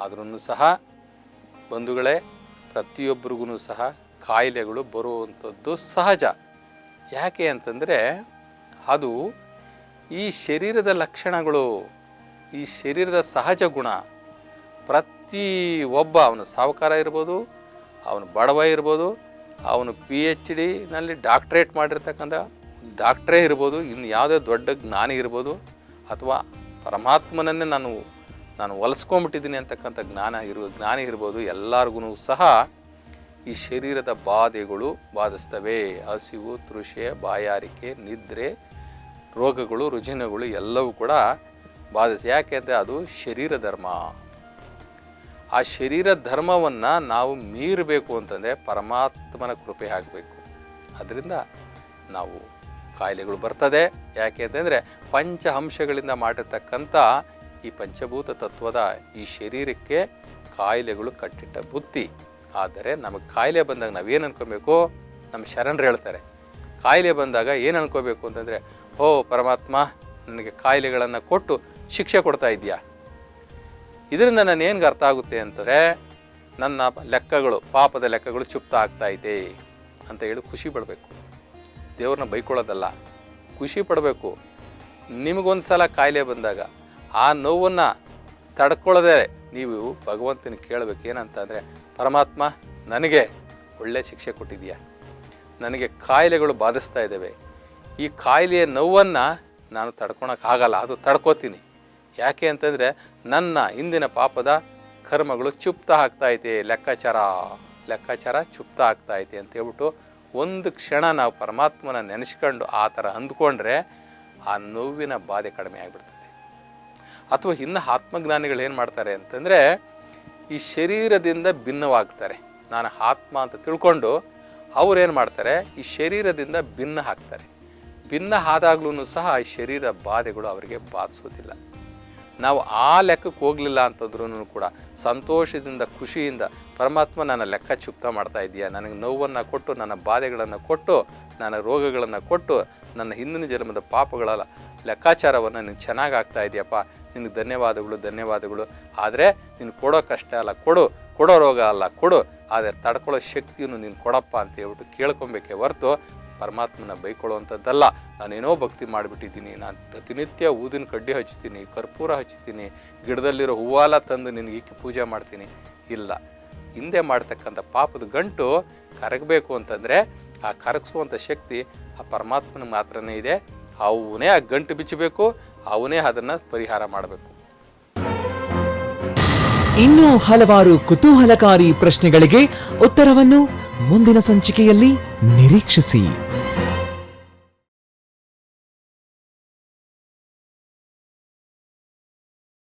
ಆದ್ರೂ ಸಹ ಬಂಧುಗಳೇ, ಪ್ರತಿಯೊಬ್ಬರಿಗೂ ಸಹ ಕಾಯಿಲೆಗಳು ಬರುವಂಥದ್ದು ಸಹಜ. ಯಾಕೆ ಅಂತಂದರೆ ಅದು ಈ ಶರೀರದ ಲಕ್ಷಣಗಳು, ಈ ಶರೀರದ ಸಹಜ ಗುಣ. ಪ್ರತಿಯೊಬ್ಬ, ಅವನು ಸಾಹುಕಾರ ಇರ್ಬೋದು, ಅವನು ಬಡವ ಇರ್ಬೋದು, ಅವನು PhDನಲ್ಲಿ ಡಾಕ್ಟ್ರೇಟ್ ಮಾಡಿರ್ತಕ್ಕಂಥ ಡಾಕ್ಟ್ರೇ ಇರ್ಬೋದು, ಇನ್ನು ಯಾವುದೇ ದೊಡ್ಡ ಜ್ಞಾನಿ ಇರ್ಬೋದು, ಅಥವಾ ಪರಮಾತ್ಮನನ್ನೇ ನಾನು ಹೊಲಿಸ್ಕೊಂಡ್ಬಿಟ್ಟಿದ್ದೀನಿ ಅಂತಕ್ಕಂಥ ಜ್ಞಾನಿ ಇರ್ಬೋದು. ಎಲ್ಲರಿಗೂ ಸಹ ಈ ಶರೀರದ ಬಾಧೆಗಳು ಬಾಧಿಸ್ತವೆ. ಹಸಿವು, ತೃಷೆ, ಬಾಯಾರಿಕೆ, ನಿದ್ರೆ, ರೋಗಗಳು, ರುಜಿನಗಳು ಎಲ್ಲವೂ ಕೂಡ ಬಾಧಿಸಿ. ಯಾಕೆ ಅಂದರೆ ಅದು ಶರೀರ ಧರ್ಮ. ಆ ಶರೀರ ಧರ್ಮವನ್ನು ನಾವು ಮೀರಬೇಕು ಅಂತಂದರೆ ಪರಮಾತ್ಮನ ಕೃಪೆ ಆಗಬೇಕು. ಅದರಿಂದ ನಾವು ಕಾಯಿಲೆಗಳು ಬರ್ತದೆ. ಯಾಕೆ ಅಂತಂದರೆ ಪಂಚಹಂಶಗಳಿಂದ ಮಾಡಿರ್ತಕ್ಕಂಥ ಈ ಪಂಚಭೂತ ತತ್ವದ ಈ ಶರೀರಕ್ಕೆ ಕಾಯಿಲೆಗಳು ಕಟ್ಟಿಟ್ಟ ಬುತ್ತಿ. ಆದರೆ ನಮಗೆ ಕಾಯಿಲೆ ಬಂದಾಗ ನಾವೇನು ಅನ್ಕೋಬೇಕು? ನಮ್ಮ ಶರಣರು ಹೇಳ್ತಾರೆ, ಕಾಯಿಲೆ ಬಂದಾಗ ಏನು ಅನ್ಕೋಬೇಕು ಅಂತಂದರೆ, ಓ ಪರಮಾತ್ಮ ನನಗೆ ಕಾಯಿಲೆಗಳನ್ನು ಕೊಟ್ಟು ಶಿಕ್ಷೆ ಕೊಡ್ತಾ ಇದೆಯಾ. ಇದರಿಂದ ನಾನು ಏನ್ಗೆ ಅರ್ಥ ಆಗುತ್ತೆ ಅಂತಂದರೆ, ನನ್ನ ಲೆಕ್ಕಗಳು, ಪಾಪದ ಲೆಕ್ಕಗಳು ಚುಪ್ತ ಆಗ್ತಾ ಇದೆ ಅಂತ ಹೇಳಿ ಖುಷಿ ಪಡಬೇಕು. ದೇವ್ರನ್ನ ಬೈಕೊಳ್ಳೋದಲ್ಲ, ಖುಷಿ ಪಡಬೇಕು. ನಿಮಗೊಂದು ಸಲ ಕಾಯಿಲೆ ಬಂದಾಗ ಆ ನೋವನ್ನು ತಡ್ಕೊಳ್ಳೋದೇ ನೀವು ಭಗವಂತನ ಕೇಳಬೇಕು. ಏನಂತಂದರೆ, ಪರಮಾತ್ಮ ನನಗೆ ಒಳ್ಳೆ ಶಿಕ್ಷೆ ಕೊಟ್ಟಿದೆಯಾ, ನನಗೆ ಕಾಯಿಲೆಗಳು ಬಾಧಿಸ್ತಾ ಇದ್ದಾವೆ, ಈ ಕಾಯಿಲೆಯ ನೋವನ್ನು ನಾನು ತಡ್ಕೊಳಕ್ಕಾಗಲ್ಲ, ಅದು ತಡ್ಕೋತೀನಿ. ಯಾಕೆ ಅಂತಂದರೆ ನನ್ನ ಹಿಂದಿನ ಪಾಪದ ಕರ್ಮಗಳು ಚುಪ್ತ ಆಗ್ತಾಯಿದೆ, ಲೆಕ್ಕಾಚಾರ ಚುಪ್ತ ಆಗ್ತಾಯಿದೆ ಅಂತ ಹೇಳ್ಬಿಟ್ಟು ಒಂದು ಕ್ಷಣ ನಾವು ಪರಮಾತ್ಮನ ನೆನೆಸ್ಕೊಂಡು ಆ ಥರ ಅಂದ್ಕೊಂಡ್ರೆ ಆ ನೋವಿನ ಬಾಧೆ ಕಡಿಮೆ ಆಗಿಬಿಡ್ತದೆ. ಅಥವಾ ಇನ್ನು ಆತ್ಮಜ್ಞಾನಿಗಳು ಏನು ಮಾಡ್ತಾರೆ ಅಂತಂದರೆ, ಈ ಶರೀರದಿಂದ ಭಿನ್ನವಾಗ್ತಾರೆ. ನಾನು ಆತ್ಮ ಅಂತ ತಿಳ್ಕೊಂಡು ಅವ್ರೇನು ಮಾಡ್ತಾರೆ, ಈ ಶರೀರದಿಂದ ಭಿನ್ನ ಆಗ್ತಾರೆ. ಭಿನ್ನ ಆದಾಗ್ಲೂ ಸಹ ಈ ಶರೀರ ಬಾಧೆಗಳು ಅವರಿಗೆ ಬಾಧಿಸೋದಿಲ್ಲ. ನಾವು ಆ ಲೆಕ್ಕಕ್ಕೆ ಹೋಗಲಿಲ್ಲ ಅಂತಂದ್ರೂ ಕೂಡ ಸಂತೋಷದಿಂದ, ಖುಷಿಯಿಂದ, ಪರಮಾತ್ಮ ನನ್ನ ಲೆಕ್ಕ ಚುಪ್ತ ಮಾಡ್ತಾ ಇದೆಯಾ, ನನಗೆ ನೋವನ್ನು ಕೊಟ್ಟು, ನನ್ನ ಬಾಧೆಗಳನ್ನು ಕೊಟ್ಟು, ನನ್ನ ರೋಗಗಳನ್ನು ಕೊಟ್ಟು, ನನ್ನ ಹಿಂದಿನ ಜನ್ಮದ ಪಾಪಗಳ ಲೆಕ್ಕಾಚಾರವನ್ನು ನೀನು ಚೆನ್ನಾಗಿ ಆಗ್ತಾ ಇದೆಯಪ್ಪ, ನಿನಗೆ ಧನ್ಯವಾದಗಳು. ಆದರೆ ನೀನು ಕೊಡೋ ಕಷ್ಟ ಅಲ್ಲ ಕೊಡು, ಕೊಡೋ ರೋಗ ಅಲ್ಲ ಕೊಡು, ಆದರೆ ತಡ್ಕೊಳ್ಳೋ ಶಕ್ತಿಯನ್ನು ನೀನು ಕೊಡಪ್ಪ ಅಂತ ಹೇಳ್ಬಿಟ್ಟು ಕೇಳ್ಕೊಬೇಕೇ ಹೊರತು ಪರಮಾತ್ಮನ ಬೈಕೊಳ್ಳುವಂಥದ್ದಲ್ಲ. ನಾನೇನೋ ಭಕ್ತಿ ಮಾಡಿಬಿಟ್ಟಿದ್ದೀನಿ, ನಾನು ಪ್ರತಿನಿತ್ಯ ಊದಿನ ಕಡ್ಡಿ ಹಚ್ತೀನಿ, ಕರ್ಪೂರ ಹಚ್ತೀನಿ, ಗಿಡದಲ್ಲಿರೋ ಹೂವಾಲ ತಂದು ನಿನಗೆ ಈಕೆ ಪೂಜೆ ಮಾಡ್ತೀನಿ. ಇಲ್ಲ, ಹಿಂದೆ ಮಾಡ್ತಕ್ಕಂಥ ಪಾಪದ ಗಂಟು ಕರಗಬೇಕು ಅಂತಂದರೆ ಆ ಕರಗಿಸುವಂಥ ಶಕ್ತಿ ಆ ಪರಮಾತ್ಮನ ಮಾತ್ರನೇ ಇದೆ. ಅವನೇ ಆ ಗಂಟು ಬಿಚ್ಚಬೇಕು, ಅವನೇ ಅದನ್ನು ಪರಿಹಾರ ಮಾಡಬೇಕು. ಇನ್ನೂ ಹಲವಾರು ಕುತೂಹಲಕಾರಿ ಪ್ರಶ್ನೆಗಳಿಗೆ ಉತ್ತರವನ್ನು ಮುಂದಿನ ಸಂಚಿಕೆಯಲ್ಲಿ ನಿರೀಕ್ಷಿಸಿ.